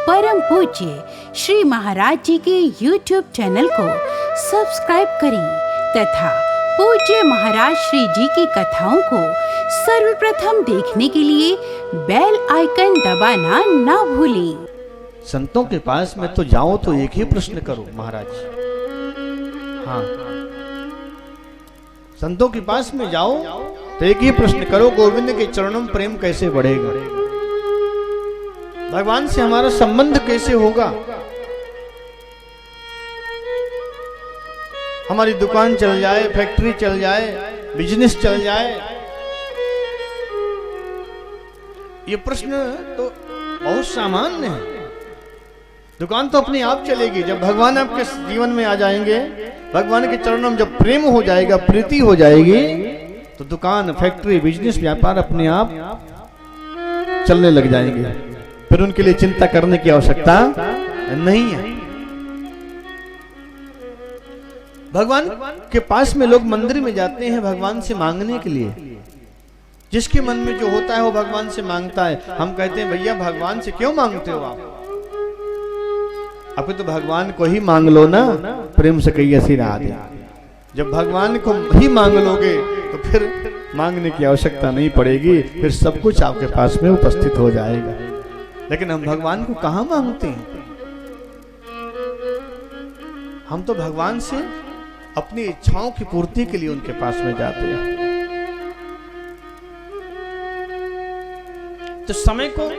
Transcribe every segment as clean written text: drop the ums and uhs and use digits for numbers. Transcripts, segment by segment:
परम पूज्य श्री महाराज जी के YouTube चैनल को सब्सक्राइब करें तथा पूज्य महाराज श्री जी की कथाओं को सर्वप्रथम देखने के लिए बेल आइकन दबाना ना भूलें। संतों के पास में तो जाओ तो एक ही प्रश्न करो महाराज। हाँ, संतों के पास में जाओ तो एक ही प्रश्न करो, गोविंद के चरणों में प्रेम कैसे बढ़ेगा, भगवान से हमारा संबंध कैसे होगा, हमारी दुकान चल जाए, फैक्ट्री चल जाए, बिजनेस चल जाए। ये प्रश्न तो बहुत सामान्य है। दुकान तो अपने आप चलेगी जब भगवान आपके जीवन में आ जाएंगे, भगवान के चरणों में जब प्रेम हो जाएगा, प्रीति हो जाएगी, तो दुकान, फैक्ट्री, बिजनेस, व्यापार अपने आप चलने लग जाएंगे। फिर उनके लिए चिंता करने की आवश्यकता नहीं है। भगवान के पास में लोग मंदिर में जाते हैं भगवान से मांगने के लिए। जिसके मन में जो होता है वो भगवान से मांगता है। हम कहते हैं भैया भगवान से क्यों मांगते हो आप? तो भगवान को ही मांग लो ना, प्रेम से कहिए श्री राधे। जब भगवान को ही मांग लोगे तो फिर मांगने की आवश्यकता नहीं पड़ेगी, फिर सब कुछ आपके पास में उपस्थित हो जाएगा। लेकिन हम भगवान को कहां मांगते हैं? हम तो भगवान से अपनी इच्छाओं की पूर्ति के लिए उनके पास में जाते हैं। तो समय को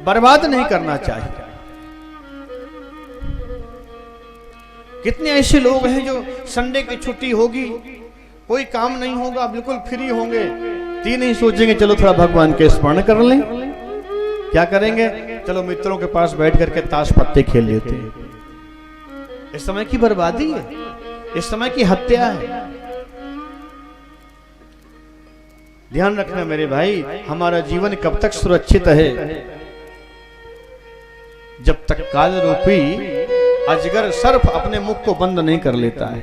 बर्बाद नहीं करना चाहिए। कितने ऐसे लोग हैं जो संडे की छुट्टी होगी, कोई काम नहीं होगा, बिल्कुल फ्री होंगे, तीन ही सोचेंगे चलो थोड़ा भगवान के स्मरण कर लें। क्या करेंगे? चलो मित्रों के पास बैठ करके ताश पत्ते खेल लेते हैं। इस समय की बर्बादी है, इस समय की हत्या है। ध्यान रखना मेरे भाई, हमारा जीवन कब तक सुरक्षित है? जब तक काल रूपी अजगर सर्प अपने मुख को बंद नहीं कर लेता है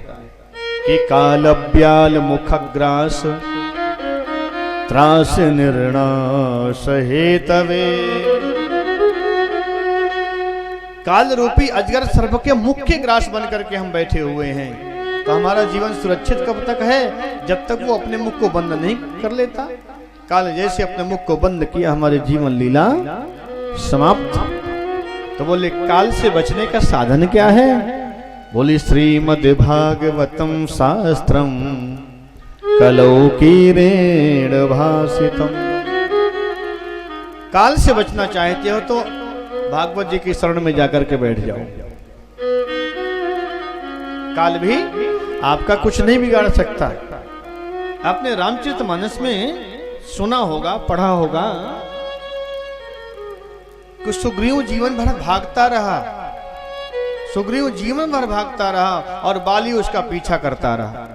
कि काल ब्याल मुखग्रास त्रास निर्णास हेतवे। काल रूपी अजगर सर्प के मुख्य ग्रास बन करके हम बैठे हुए हैं। तो हमारा जीवन सुरक्षित कब तक है? जब तक वो अपने मुख को बंद नहीं कर लेता। काल जैसे अपने मुख को बंद किया, हमारे जीवन लीला समाप्त। तो बोले काल से बचने का साधन क्या है? बोले श्रीमद् भागवतम शास्त्रम कलौ कीरेण भासितम। काल से बचना चाहते हो तो भागवत जी की शरण में जाकर के बैठ जाओ। काल भी आपका कुछ नहीं बिगाड़ सकता। आपने रामचरितमानस में सुना होगा, पढ़ा होगा कि सुग्रीव जीवन भर भागता रहा, सुग्रीव जीवन भर भागता रहा और बाली उसका पीछा करता रहा।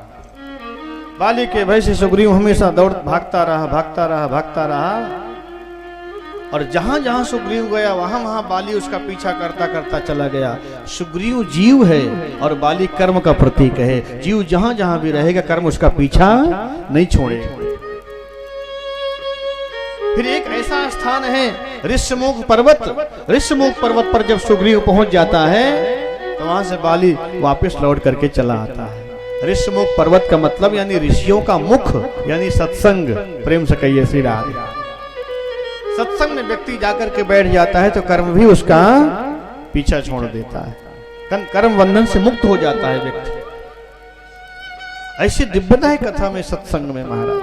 बाली के भय से सुग्रीव हमेशा दौड़ भागता रहा, भागता रहा, भागता रहा, और जहां जहां सुग्रीव गया वहां वहां बाली उसका पीछा करता करता चला गया। सुग्रीव जीव है और बाली कर्म का प्रतीक है। जीव जहां जहां भी रहेगा कर्म उसका पीछा नहीं छोड़ेगा। फिर एक ऐसा स्थान है ऋष्यमुख पर्वत। ऋष्यमुख पर्वत पर जब सुग्रीव पहुंच जाता है तो वहां से बाली वापस लौट करके चला आता है। ऋष्यमुख पर्वत का मतलब यानी ऋषियों का मुख, यानी सत्संग। प्रेम से कहिए श्री राधे। सत्संग में व्यक्ति जाकर के बैठ जाता है तो कर्म भी उसका पीछा छोड़ देता है, कर्म बंधन से मुक्त हो जाता है व्यक्ति। ऐसी दिव्यता है कथा में, सत्संग में महाराज।